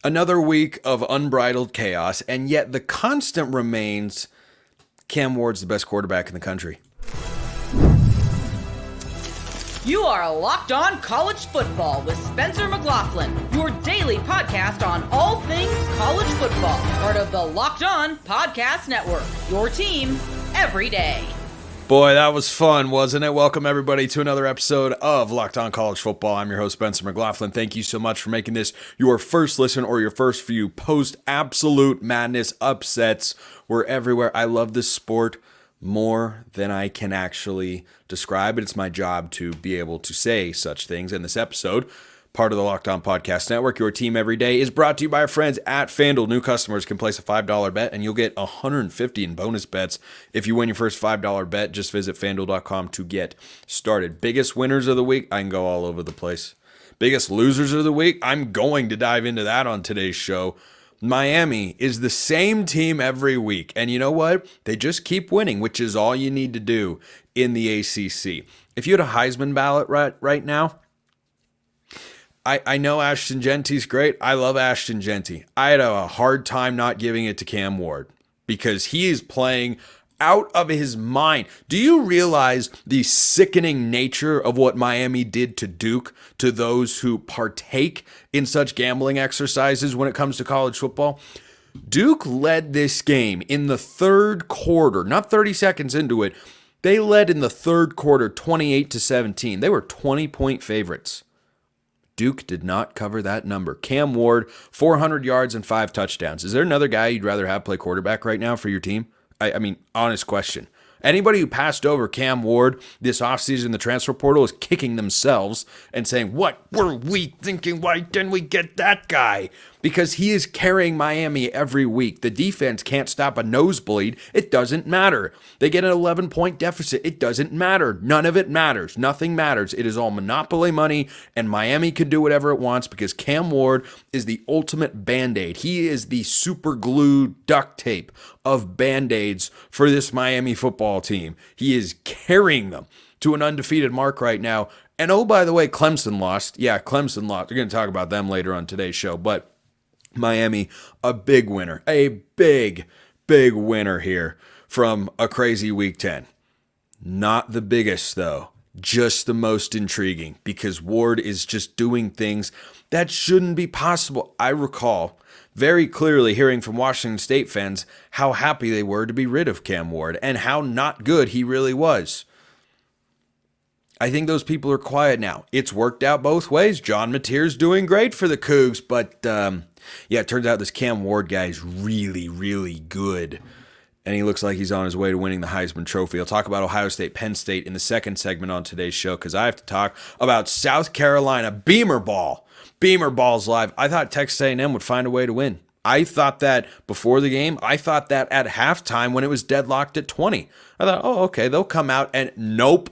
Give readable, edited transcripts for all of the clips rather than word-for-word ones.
Another week of unbridled chaos, and yet the constant remains Cam Ward's the best quarterback in the country. You are Locked On College Football with Spencer McLaughlin, your daily podcast on all things college football. Part of the Locked On Podcast Network, your team every day. Boy, that was fun, wasn't it? Welcome, everybody, to another episode of Locked On College Football. I'm your host, Spencer McLaughlin. Thank you so much for making this your first listen or your first view post-absolute madness upsets. We're everywhere. I love this sport more than I can actually describe. It's my job to be able to say such things. In this episode, part of the Locked On Podcast Network, your team every day, is brought to you by our friends at FanDuel. New customers can place a $5 bet, and you'll get $150 in bonus bets if you win your first $5 bet. Just visit FanDuel.com to get started. Biggest winners of the week, I can go all over the place. Biggest losers of the week, I'm going to dive into that on today's show. Miami is the same team every week, and you know what? They just keep winning, which is all you need to do in the ACC. If you had a Heisman ballot right now, I know Ashton Genty's great. I love Ashton Genty. I had a hard time not giving it to Cam Ward because he is playing out of his mind. Do you realize the sickening nature of what Miami did to Duke, to those who partake in such gambling exercises when it comes to college football? Duke led this game in the third quarter, not 30 seconds into it. They led in the third quarter 28-17. They were 20-point favorites. Duke did not cover that number. Cam Ward, 400 yards and 5 touchdowns. Is there another guy you'd rather have play quarterback right now for your team? I mean, honest question. Anybody who passed over Cam Ward this offseason in the transfer portal is kicking themselves and saying, what were we thinking? Why didn't we get that guy? Because he is carrying Miami every week. The defense can't stop a nosebleed. It doesn't matter. They get an 11-point deficit. It doesn't matter. None of it matters. Nothing matters. It is all monopoly money, and Miami can do whatever it wants because Cam Ward is the ultimate Band-Aid. He is the super glue duct tape of Band-Aids for this Miami football team. He is carrying them to an undefeated mark right now. And oh, by the way, Clemson lost. Yeah, Clemson lost. We're going to talk about them later on today's show, but Miami, a big winner, a big winner here from a crazy Week 10. Not the biggest, though, just the most intriguing because Ward is just doing things that shouldn't be possible. I recall very clearly hearing from Washington State fans how happy they were to be rid of Cam Ward and how not good he really was. I think those people are quiet now. It's worked out both ways. John Mateer's doing great for the Cougs, but yeah, it turns out this Cam Ward guy is really good, and he looks like he's on his way to winning the Heisman Trophy. I'll talk about Ohio State, Penn State in the second segment on today's show because I have to talk about South Carolina Beamer Ball. Beamer Ball's live. I thought Texas A&M would find a way to win. I thought that before the game. I thought that at halftime when it was deadlocked at 20. I thought, oh, okay, they'll come out, and nope.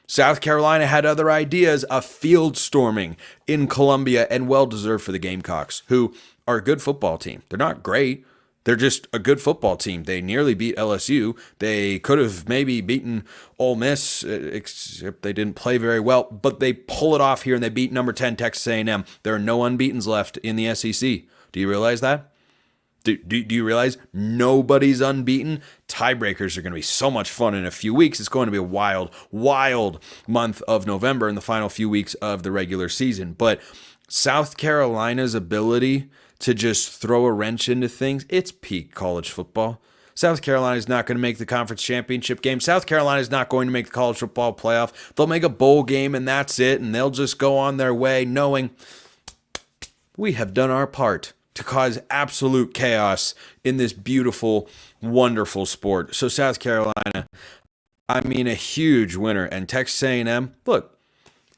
South Carolina had other ideas, a field storming in Columbia, and well-deserved for the Gamecocks, who are a good football team. They're not great. They're just a good football team. They nearly beat LSU. They could have maybe beaten Ole Miss, except they didn't play very well, but they pull it off here, and they beat number 10 Texas A&M. There are no unbeatens left in the SEC. Do you realize that? Do you realize nobody's unbeaten? Tiebreakers are going to be so much fun in a few weeks. It's going to be a wild month of November in the final few weeks of the regular season. But South Carolina's ability to just throw a wrench into things, it's peak college football. South Carolina is not going to make the conference championship game. South Carolina is not going to make the college football playoff. They'll make a bowl game and that's it, and they'll just go on their way knowing we have done our part to cause absolute chaos in this beautiful, wonderful sport. So South Carolina, I mean, a huge winner. And Texas A&M, look,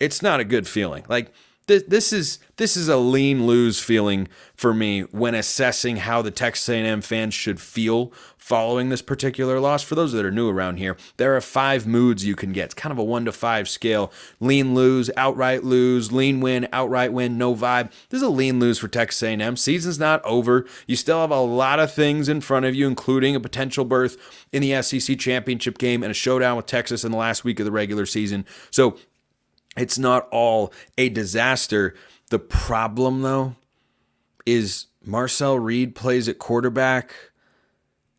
it's not a good feeling. Like, This is a lean-lose feeling for me when assessing how the Texas A&M fans should feel following this particular loss. For those that are new around here, there are 5 moods you can get. It's kind of a 1 to 5 scale. Lean-lose, outright lose, lean win, outright win, no vibe. This is a lean-lose for Texas A&M. Season's not over. You still have a lot of things in front of you, including a potential berth in the ACC Championship game and a showdown with Texas in the last week of the regular season. So it's not all a disaster. The problem, though, is Marcel Reed plays at quarterback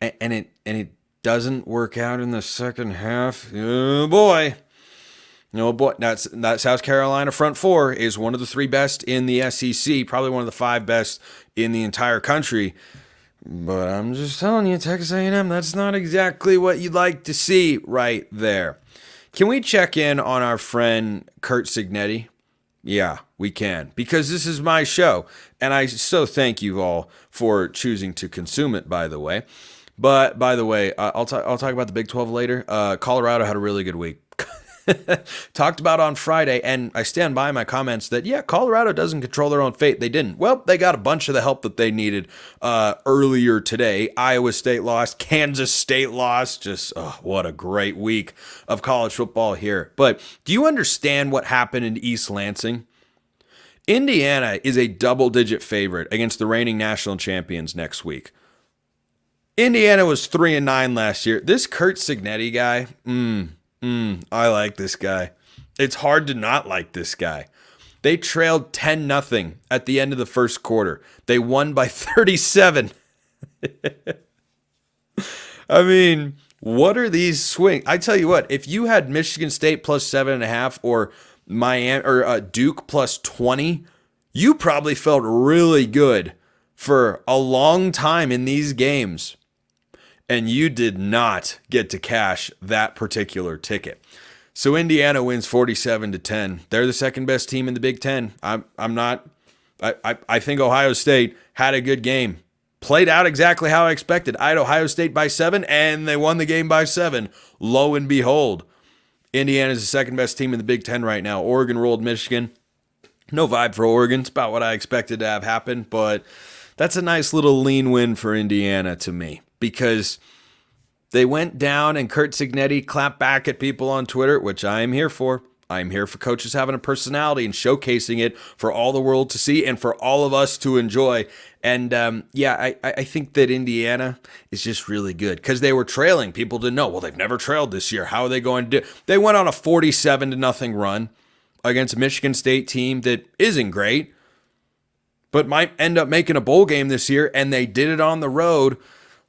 and it doesn't work out in the second half. Oh boy. No boy. That South Carolina front four is one of the 3 best in the SEC, probably one of the 5 best in the entire country. But I'm just telling you, Texas A&M, that's not exactly what you'd like to see right there. Can we check in on our friend Curt Cignetti? Yeah, we can, because this is my show, and I so thank you all for choosing to consume it, by the way. But, by the way, I'll talk about the Big 12 later. Colorado had a really good week. Talked about on Friday, and I stand by my comments that, yeah, Colorado doesn't control their own fate. They didn't. Well, they got a bunch of the help that they needed earlier today. Iowa State lost. Kansas State lost. Just, what a great week of college football here. But do you understand what happened in East Lansing? Indiana is a double-digit favorite against the reigning national champions next week. Indiana was 3-9 last year. This Curt Cignetti guy, I like this guy. It's hard to not like this guy. They trailed 10-0 at the end of the first quarter. They won by 37. I mean, what are these swings? I tell you what, if you had Michigan State plus 7.5 or Miami or Duke plus 20, you probably felt really good for a long time in these games. And you did not get to cash that particular ticket. So Indiana wins 47-10. They're the second best team in the Big Ten. I think Ohio State had a good game. Played out exactly how I expected. I had Ohio State by 7, and they won the game by 7. Lo and behold, Indiana's the second best team in the Big Ten right now. Oregon rolled Michigan. No vibe for Oregon. It's about what I expected to have happen, but that's a nice little lean win for Indiana to me. Because they went down and Curt Cignetti clapped back at people on Twitter, which I am here for. I'm here for coaches having a personality and showcasing it for all the world to see and for all of us to enjoy. And I think that Indiana is just really good because they were trailing. People didn't know, well, they've never trailed this year. How are they going to do? They went on a 47-0 run against a Michigan State team that isn't great, but might end up making a bowl game this year, and they did it on the road.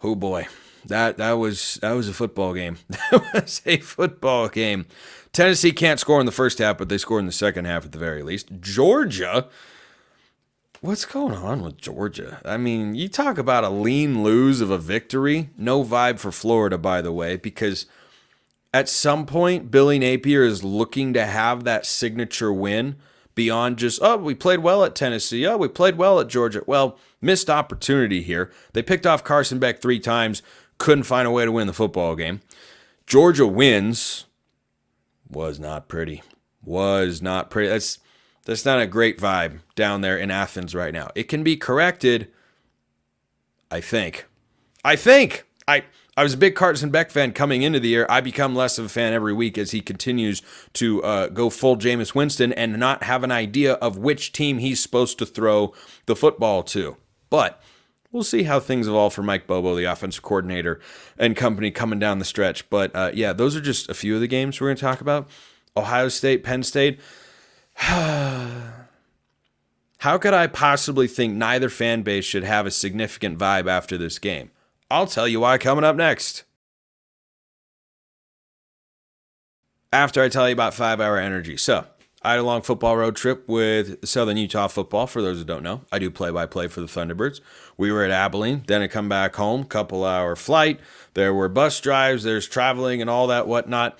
Oh boy, that was a football game. That was a football game. Tennessee can't score in the first half, but they scored in the second half at the very least. Georgia, what's going on with Georgia? I mean, you talk about a lean lose of a victory. No vibe for Florida, by the way, because at some point, Billy Napier is looking to have that signature win beyond just, we played well at Tennessee. We played well at Georgia. Well, missed opportunity here. They picked off Carson Beck 3 times, couldn't find a way to win the football game. Georgia wins. Was not pretty. Was not pretty. That's not a great vibe down there in Athens right now. It can be corrected, I think. I was a big Carson Beck fan coming into the year. I become less of a fan every week as he continues to go full Jameis Winston and not have an idea of which team he's supposed to throw the football to. But we'll see how things evolve for Mike Bobo, the offensive coordinator, and company coming down the stretch. But those are just a few of the games we're going to talk about. Ohio State, Penn State. How could I possibly think neither fan base should have a significant vibe after this game? I'll tell you why coming up next. After I tell you about 5 Hour Energy. So, I had a long football road trip with Southern Utah football. For those who don't know, I do play-by-play for the Thunderbirds. We were at Abilene, then I come back home, couple-hour flight. There were bus drives, there's traveling and all that whatnot.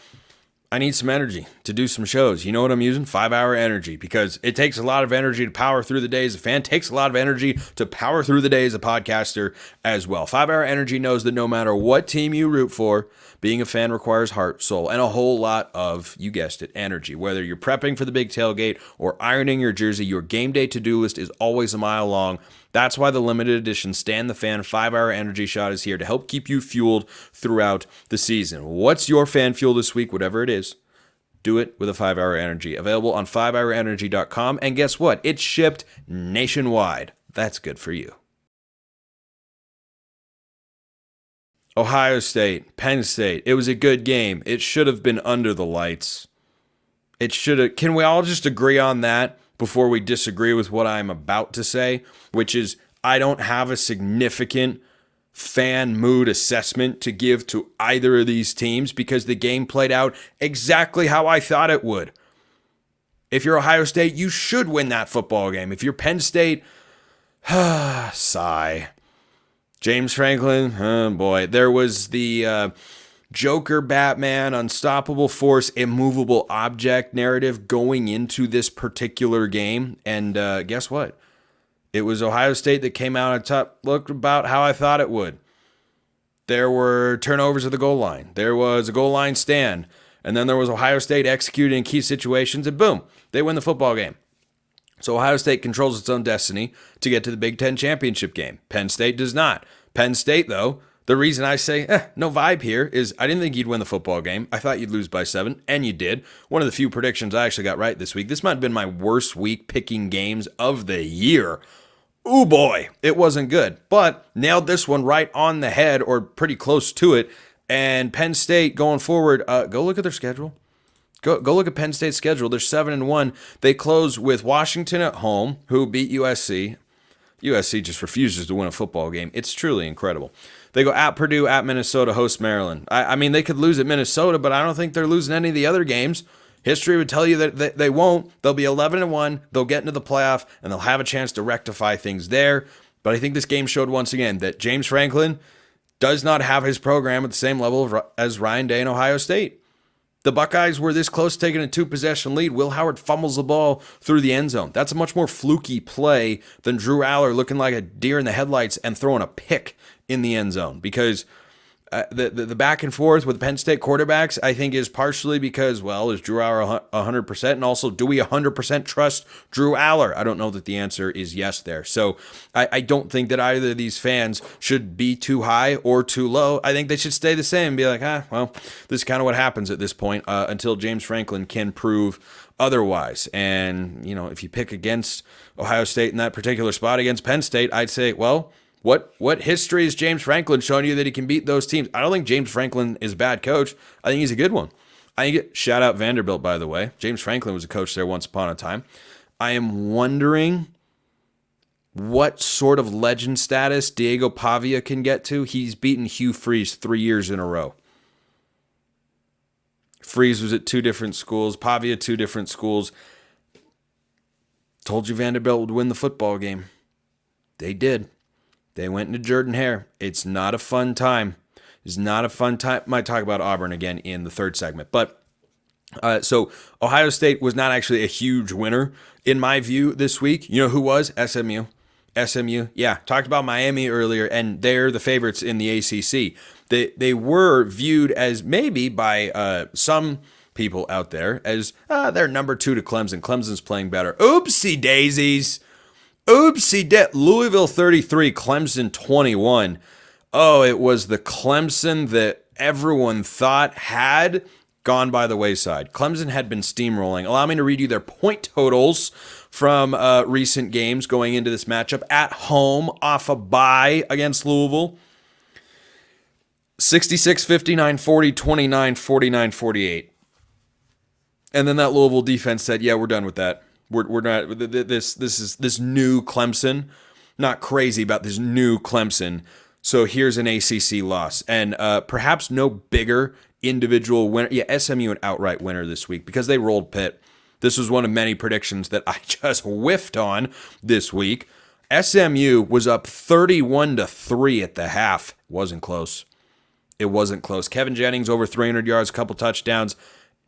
I need some energy to do some shows. You know what I'm using? 5 Hour Energy, because it takes a lot of energy to power through the day as a fan. It takes a lot of energy to power through the day as a podcaster as well. 5 Hour Energy knows that no matter what team you root for, being a fan requires heart, soul, and a whole lot of, you guessed it, energy. Whether you're prepping for the big tailgate or ironing your jersey, your game day to-do list is always a mile long. That's why the limited edition Stan the Fan 5 Hour Energy Shot is here to help keep you fueled throughout the season. What's your fan fuel this week? Whatever it is, do it with a 5 Hour Energy. Available on 5hourenergy.com. And guess what? It's shipped nationwide. That's good for you. Ohio State, Penn State. It was a good game. It should have been under the lights. It should have. Can we all just agree on that before we disagree with what I'm about to say? Which is, I don't have a significant fan mood assessment to give to either of these teams because the game played out exactly how I thought it would. If you're Ohio State, you should win that football game. If you're Penn State, sigh. James Franklin, oh boy. There was the Joker, Batman, unstoppable force, immovable object narrative going into this particular game. And guess what? It was Ohio State that came out on top. Looked about how I thought it would. There were turnovers at the goal line. There was a goal line stand. And then there was Ohio State executing key situations. And boom, they win the football game. So Ohio State controls its own destiny to get to the Big Ten championship game. Penn State does not. Penn State, though, the reason I say no vibe here is I didn't think you'd win the football game. I thought you'd lose by 7, and you did. One of the few predictions I actually got right this week. This might have been my worst week picking games of the year. Ooh boy, it wasn't good, but nailed this one right on the head or pretty close to it. And Penn State going forward, go look at their schedule. Go look at Penn State's schedule. They're 7-1. They close with Washington at home, who beat USC. USC just refuses to win a football game. It's truly incredible. They go at Purdue, at Minnesota, host Maryland. I mean, they could lose at Minnesota, but I don't think they're losing any of the other games. History would tell you that they won't. They'll be 11-1. They'll get into the playoff, and they'll have a chance to rectify things there. But I think this game showed once again that James Franklin does not have his program at the same level as Ryan Day and Ohio State. The Buckeyes were this close taking a 2-possession lead. Will Howard fumbles the ball through the end zone. That's a much more fluky play than Drew Aller looking like a deer in the headlights and throwing a pick in the end zone. Because the back and forth with Penn State quarterbacks, I think, is partially because, well, is Drew Aller 100%? And also, do we 100% trust Drew Aller? I don't know that the answer is yes there. So I don't think that either of these fans should be too high or too low. I think they should stay the same and be like, well, this is kind of what happens at this point until James Franklin can prove otherwise. And, you know, if you pick against Ohio State in that particular spot against Penn State, I'd say, well, What history has James Franklin shown you that he can beat those teams? I don't think James Franklin is a bad coach. I think he's a good one. Shout out Vanderbilt, by the way. James Franklin was a coach there once upon a time. I am wondering what sort of legend status Diego Pavia can get to. He's beaten Hugh Freeze 3 years in a row. Freeze was at 2 different schools. Pavia, 2 different schools. Told you Vanderbilt would win the football game. They did. They went into Jordan-Hare. It's not a fun time. It's not a fun time. Might talk about Auburn again in the third segment. But so Ohio State was not actually a huge winner in my view this week. You know who was? SMU. SMU. Yeah, talked about Miami earlier, and they're the favorites in the ACC. They were viewed as maybe by some people out there as they're number 2 to Clemson. Clemson's playing better. Oopsie daisies. Louisville 33, Clemson 21. Oh, it was the Clemson that everyone thought had gone by the wayside. Clemson had been steamrolling. Allow me to read you their point totals from recent games going into this matchup. At home, off a bye against Louisville. 66, 59, 40, 29, 49, 48. And then that Louisville defense said, yeah, we're done with that. We're not this new Clemson, not crazy about this new Clemson. So here's an ACC loss and perhaps no bigger individual winner. Yeah, SMU an outright winner this week because they rolled Pitt. This was one of many predictions that I just whiffed on this week. SMU was up 31-3 at the half. It wasn't close. Kevin Jennings over 300 yards, a couple touchdowns.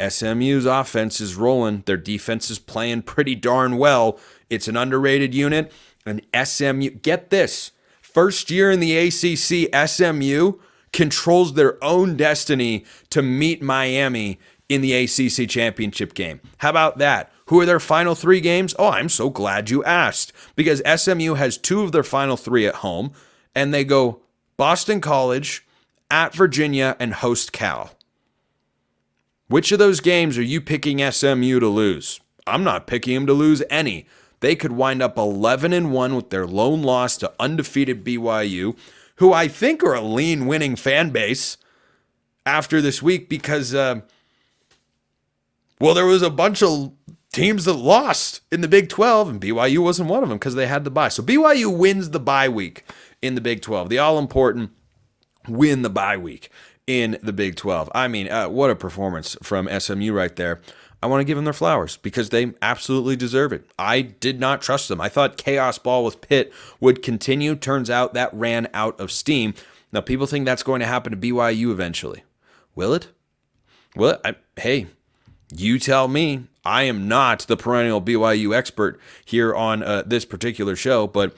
SMU's offense is rolling. Their defense is playing pretty darn well. It's an underrated unit. And SMU, get this, first year in the ACC, SMU controls their own destiny to meet Miami in the ACC Championship game. How about that? Who are their final 3 games? Oh, I'm so glad you asked. Because SMU has 2 of their final 3 at home, and they go Boston College, at Virginia, and host Cal. Which of those games are you picking SMU to lose? I'm not picking them to lose any. They could wind up 11-1 with their lone loss to undefeated BYU, who I think are a lean winning fan base after this week because, there was a bunch of teams that lost in the Big 12, and BYU wasn't one of them because they had the bye. So BYU wins the bye week in the Big 12. The all-important win the bye week in the Big 12. I mean, what a performance from SMU right there. I want to give them their flowers because they absolutely deserve it. I did not trust them. I thought chaos ball with Pitt would continue. Turns out that ran out of steam. Now, people think that's going to happen to BYU eventually. Will it? Well, hey, you tell me. I am not the perennial BYU expert here on this particular show, but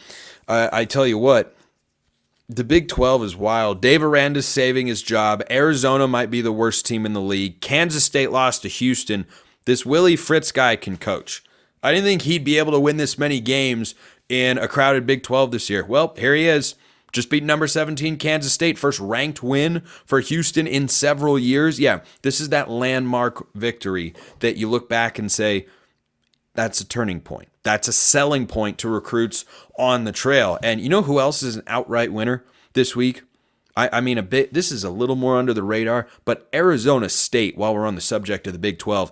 I tell you what, the Big 12 is wild. Dave Aranda's saving his job. Arizona might be the worst team in the league. Kansas State lost to Houston. This Willie Fritz guy can coach. I didn't think he'd be able to win this many games in a crowded Big 12 this year. Well, here he is. Just beat number 17 Kansas State. First ranked win for Houston in several years. Yeah, this is that landmark victory that you look back and say, that's a turning point. That's a selling point to recruits on the trail. And you know who else is an outright winner this week? I mean, this is a little more under the radar, but Arizona State, while we're on the subject of the Big 12,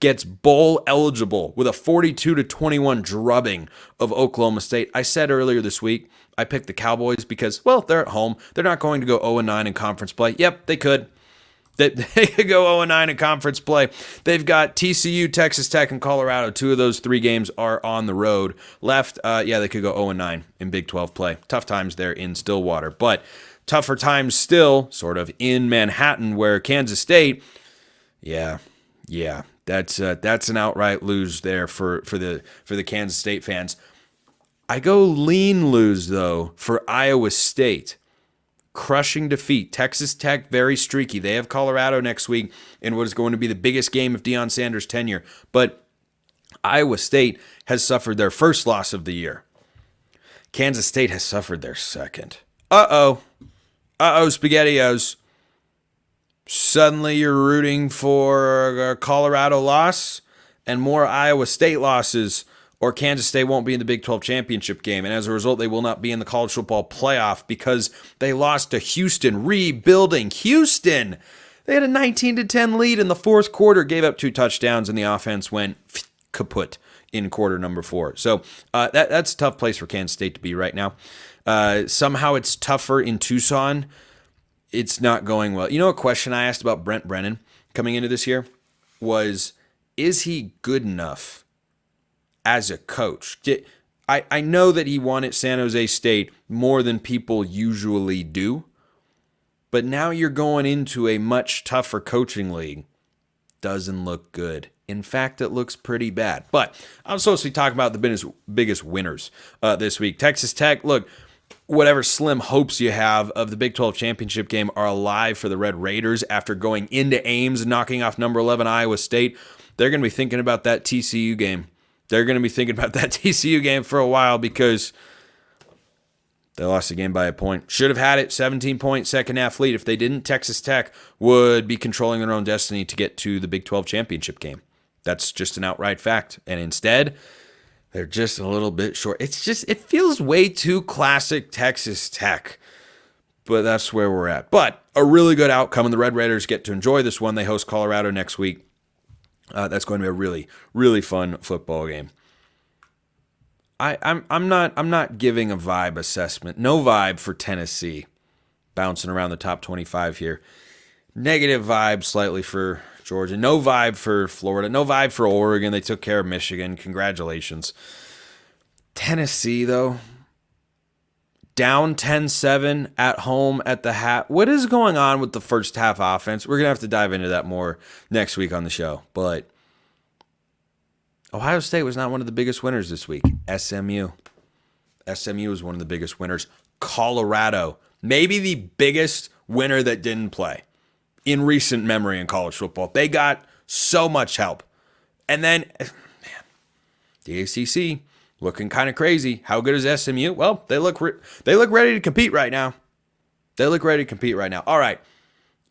gets bowl eligible with a 42-21 drubbing of Oklahoma State. I said earlier this week, I picked the Cowboys because, well, they're at home. They're not going to go 0-9 in conference play. Yep, they could. They could go 0-9 in conference play. They've got TCU, Texas Tech, and Colorado. 2 of those 3 games are on the road. Left, they could go 0-9 in Big 12 play. Tough times there in Stillwater. But tougher times still sort of in Manhattan where Kansas State, yeah, that's an outright lose there for the Kansas State fans. I go lean lose, though, for Iowa State. Crushing defeat. Texas Tech, very streaky. They have Colorado next week in what is going to be the biggest game of Deion Sanders' tenure. But Iowa State has suffered their first loss of the year. Kansas State has suffered their second. SpaghettiOs. Suddenly you're rooting for a Colorado loss and more Iowa State losses, or Kansas State won't be in the Big 12 championship game. And as a result, they will not be in the college football playoff because they lost to Houston, rebuilding Houston. They had a 19-10 lead in the fourth quarter, gave up 2 touchdowns, and the offense went kaput in quarter number 4. So that's a tough place for Kansas State to be right now. Somehow it's tougher in Tucson. It's not going well. You know, a question I asked about Brent Brennan coming into this year was, is he good enough as a coach? I know that he won at San Jose State more than people usually do, but now you're going into a much tougher coaching league. Doesn't look good. In fact, it looks pretty bad. But I'm supposed to be talking about the biggest winners this week. Texas Tech, look, whatever slim hopes you have of the Big 12 championship game are alive for the Red Raiders after going into Ames and knocking off number 11 Iowa State. They're going to be thinking about that TCU game. They're going to be thinking about that TCU game for a while because they lost the game by a point. Should have had it, 17-point second-half lead. If they didn't, Texas Tech would be controlling their own destiny to get to the Big 12 championship game. That's just an outright fact. And instead, they're just a little bit short. It feels way too classic Texas Tech. But that's where we're at. But a really good outcome, and the Red Raiders get to enjoy this one. They host Colorado next week. That's going to be a really, really fun football game. I'm not giving a vibe assessment. No vibe for Tennessee. Bouncing around the top 25 here. Negative vibe slightly for Georgia. No vibe for Florida. No vibe for Oregon. They took care of Michigan. Congratulations. Tennessee, though. Down 10-7 at home at the half. What is going on with the first half offense? We're going to have to dive into that more next week on the show. But Ohio State was not one of the biggest winners this week. SMU. SMU was one of the biggest winners. Colorado. Maybe the biggest winner that didn't play in recent memory in college football. They got so much help. And then, man, the ACC looking kind of crazy. How good is SMU? Well, they look ready to compete right now. All right.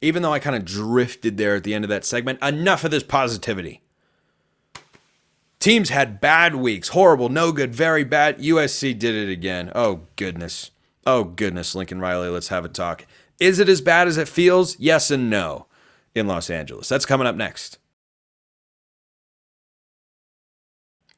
Even though I kind of drifted there at the end of that segment, enough of this positivity. Teams had bad weeks. Horrible, no good, very bad. USC did it again. Oh, goodness. Lincoln Riley, let's have a talk. Is it as bad as it feels? Yes and no in Los Angeles. That's coming up next.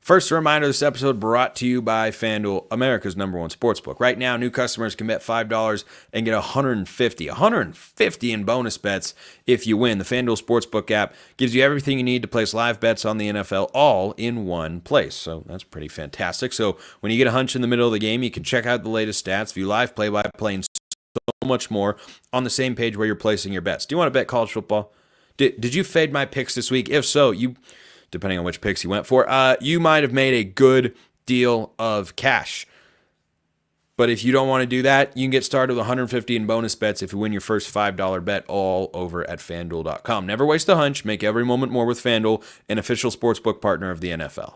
First, a reminder, this episode brought to you by FanDuel, America's #1 sportsbook. Right now, new customers can bet $5 and get $150 in bonus bets if you win. The FanDuel Sportsbook app gives you everything you need to place live bets on the NFL all in one place. So that's pretty fantastic. So when you get a hunch in the middle of the game, you can check out the latest stats, view live play-by-play, and so much more on the same page where you're placing your bets. Do you want to bet college football? Did you fade my picks this week? If so, depending on which picks you went for, you might have made a good deal of cash. But if you don't want to do that, you can get started with $150 in bonus bets if you win your first $5 bet all over at FanDuel.com. Never waste a hunch. Make every moment more with FanDuel, an official sportsbook partner of the NFL.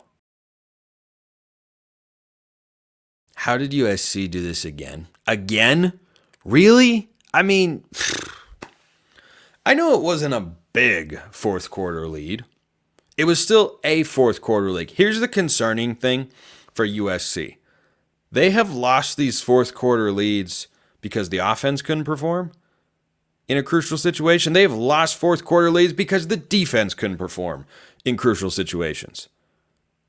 How did USC do this again? Again? Really? I mean, I know it wasn't a big fourth quarter lead. It was still a fourth quarter lead. Here's the concerning thing for USC. They have lost these fourth quarter leads because the offense couldn't perform in a crucial situation. They've lost fourth quarter leads because the defense couldn't perform in crucial situations.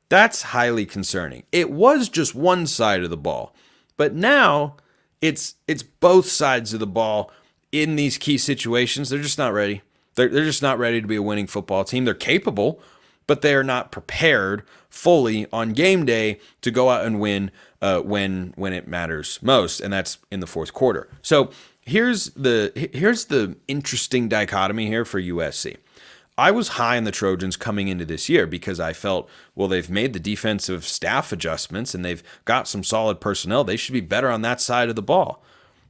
That's highly concerning. It was just one side of the ball, but now it's both sides of the ball in these key situations. They're just not ready. They're just not ready to be a winning football team. They're capable, but they are not prepared fully on game day to go out and win when it matters most, and that's in the fourth quarter. So here's the interesting dichotomy here for USC. I was high on the Trojans coming into this year because I felt, well, they've made the defensive staff adjustments and they've got some solid personnel. They should be better on that side of the ball.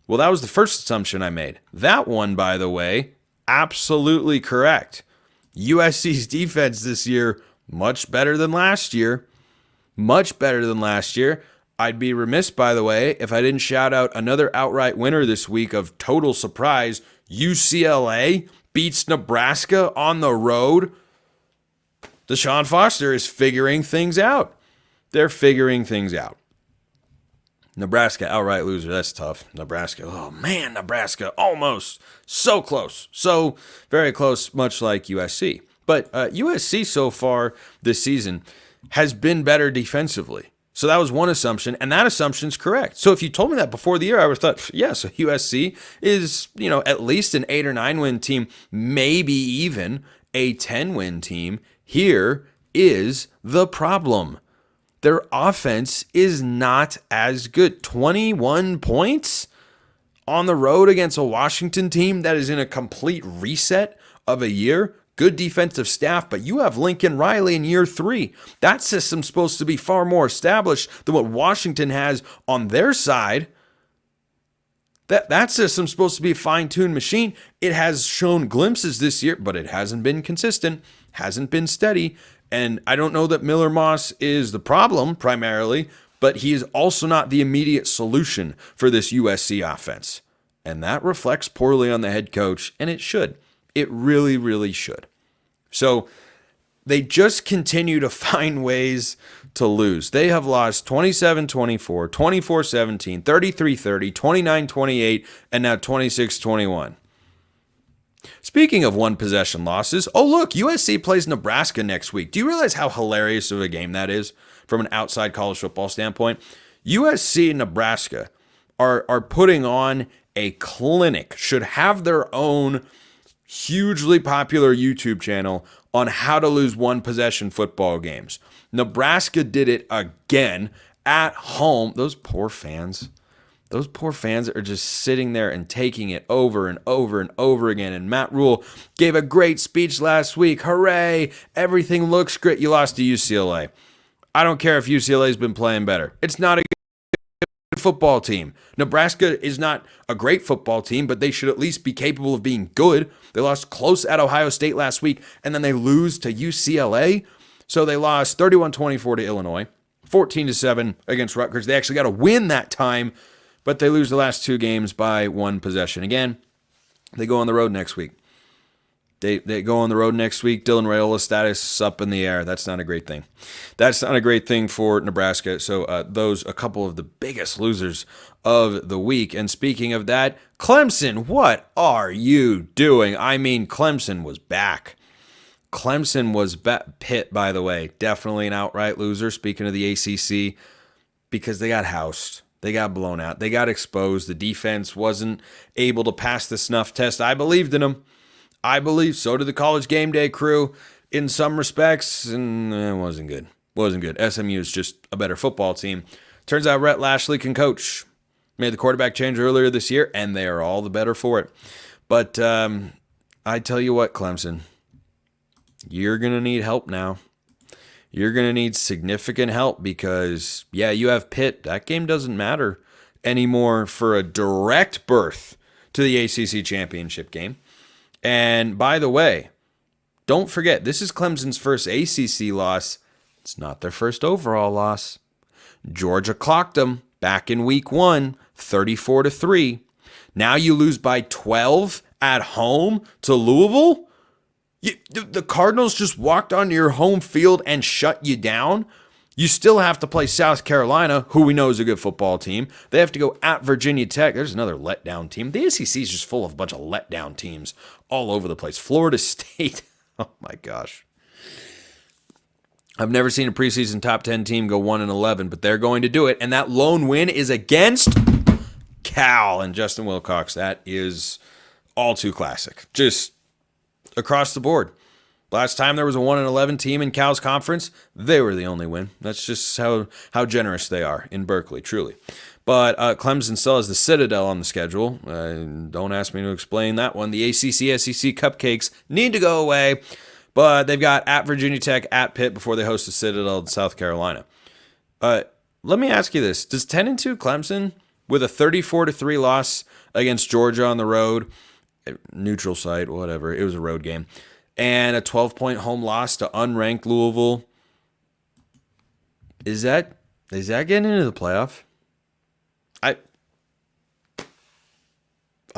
Well, that was the first assumption I made. That one, by the way, absolutely correct. USC's defense this year, much better than last year. Much better than last year. I'd be remiss, by the way, if I didn't shout out another outright winner this week of total surprise. UCLA beats Nebraska on the road. Deshaun Foster is figuring things out. They're figuring things out. Nebraska, outright loser. That's tough. Nebraska. Oh, man, Nebraska. Almost. So close. So very close, much like USC. But USC so far this season has been better defensively. So that was one assumption, and that assumption's correct. So if you told me that before the year, I would have thought, yeah, so USC is, at least an 8 or 9 win team, maybe even a 10-win team. Here is the problem. Their offense is not as good. 21 points on the road against a Washington team that is in a complete reset of a year. Good defensive staff, but you have Lincoln Riley in year 3. That system's supposed to be far more established than what Washington has on their side. That system's supposed to be a fine-tuned machine. It has shown glimpses this year, but it hasn't been consistent, hasn't been steady. And I don't know that Miller Moss is the problem primarily, but he is also not the immediate solution for this USC offense. And that reflects poorly on the head coach, and it should. It really, really should. So they just continue to find ways to lose. They have lost 27-24, 24-17, 33-30, 29-28, and now 26-21. Speaking of one-possession losses, oh, look, USC plays Nebraska next week. Do you realize how hilarious of a game that is from an outside college football standpoint? USC and Nebraska are putting on a clinic, should have their own hugely popular YouTube channel on how to lose one-possession football games. Nebraska did it again at home. Those poor fans are just sitting there and taking it over and over and over again. And Matt Rule gave a great speech last week. Hooray! Everything looks great. You lost to UCLA. I don't care if UCLA's been playing better. It's not a good football team. Nebraska is not a great football team, but they should at least be capable of being good. They lost close at Ohio State last week, and then they lose to UCLA. So they lost 31-24 to Illinois, 14-7 against Rutgers. They actually got a win that time, but they lose the last 2 games by 1 possession. Again, they go on the road next week. They go on the road next week. Dylan Raiola's status is up in the air. That's not a great thing. That's not a great thing for Nebraska. So those a couple of the biggest losers of the week. And speaking of that, Clemson, what are you doing? I mean, Clemson was back. Clemson was Pitt, by the way, definitely an outright loser, speaking of the ACC, because they got housed. They got blown out. They got exposed. The defense wasn't able to pass the snuff test. I believed in them. So did the College Game Day crew in some respects, and it wasn't good. SMU is just a better football team. Turns out Rhett Lashley can coach. Made the quarterback change earlier this year, and they are all the better for it. But I tell you what, Clemson, you're going to need help now. You're going to need significant help because, yeah, you have Pitt. That game doesn't matter anymore for a direct berth to the ACC Championship game. And by the way, don't forget, this is Clemson's first ACC loss. It's not their first overall loss. Georgia clocked them back in week 1, 34-3. Now you lose by 12 at home to Louisville? The Cardinals just walked onto your home field and shut you down. You still have to play South Carolina, who we know is a good football team. They have to go at Virginia Tech. There's another letdown team. The ACC is just full of a bunch of letdown teams all over the place. Florida State. Oh, my gosh. I've never seen a preseason top 10 team go 1-11, but they're going to do it. And that lone win is against Cal and Justin Wilcox. That is all too classic. Just across the board. Last time there was a 1-11 team in Cal's conference, they were the only win. That's just how generous they are in Berkeley, truly. But Clemson still has the Citadel on the schedule. Don't ask me to explain that one. The ACC SEC cupcakes need to go away, but they've got at Virginia Tech, at Pitt before they host the Citadel in South Carolina. Let me ask you this. Does 10-2 Clemson, with a 34-3 loss against Georgia on the road, neutral site, whatever, it was a road game, and a 12-point home loss to unranked Louisville, is that getting into the playoff? I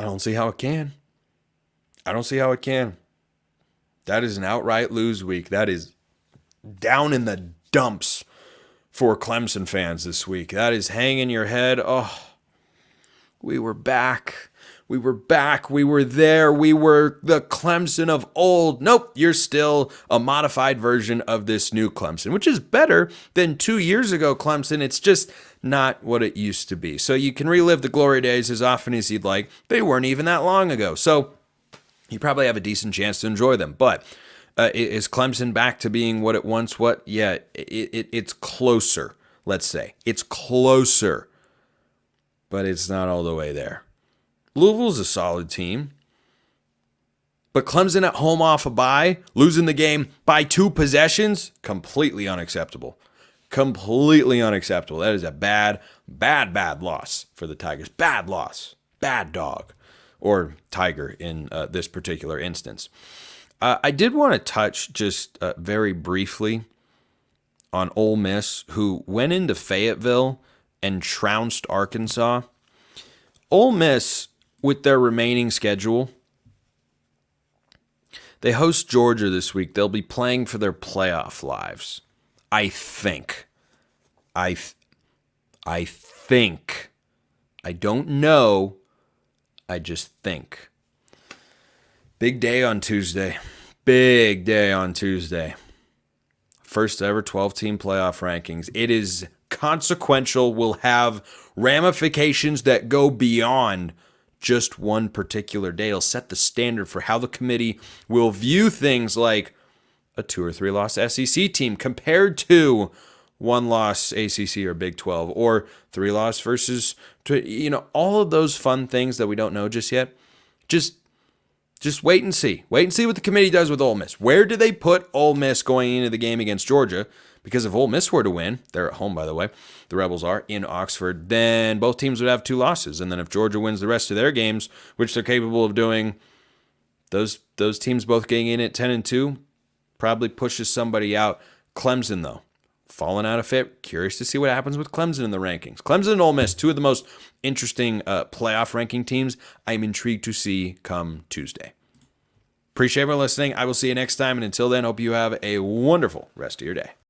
don't see how it can. That is an outright lose week. That is down in the dumps for Clemson fans this week. That is hanging your head. Oh, we were back. We were there. We were the Clemson of old. Nope, you're still a modified version of this new Clemson, which is better than 2 years ago Clemson. It's just not what it used to be. So you can relive the glory days as often as you'd like. They weren't even that long ago. So you probably have a decent chance to enjoy them. But is Clemson back to being what it once was? Yeah, it's closer, let's say. It's closer, but it's not all the way there. Louisville's a solid team. But Clemson at home off a bye, losing the game by 2 possessions, completely unacceptable. That is a bad loss for the Tigers. Bad loss. Bad dog. Or Tiger in this particular instance. I did want to touch just very briefly on Ole Miss, who went into Fayetteville and trounced Arkansas. Ole Miss, with their remaining schedule, they host Georgia this week. They'll be playing for their playoff lives. I think. I think. I don't know. I just think. Big day on Tuesday. First ever 12-team playoff rankings. It is consequential, will have ramifications that go beyond just one particular day. It'll set the standard for how the committee will view things like a 2 or 3 loss SEC team compared to 1 loss ACC or Big 12 or 3 loss versus, all of those fun things that we don't know just yet. Just wait and see. Wait and see what the committee does with Ole Miss. Where do they put Ole Miss going into the game against Georgia? Because if Ole Miss were to win, they're at home, by the way, the Rebels are in Oxford, then both teams would have 2 losses. And then if Georgia wins the rest of their games, which they're capable of doing, those teams both getting in at 10-2 probably pushes somebody out. Clemson, though, falling out of fit. Curious to see what happens with Clemson in the rankings. Clemson and Ole Miss, 2 of the most interesting playoff ranking teams I'm intrigued to see come Tuesday. Appreciate everyone listening. I will see you next time. And until then, hope you have a wonderful rest of your day.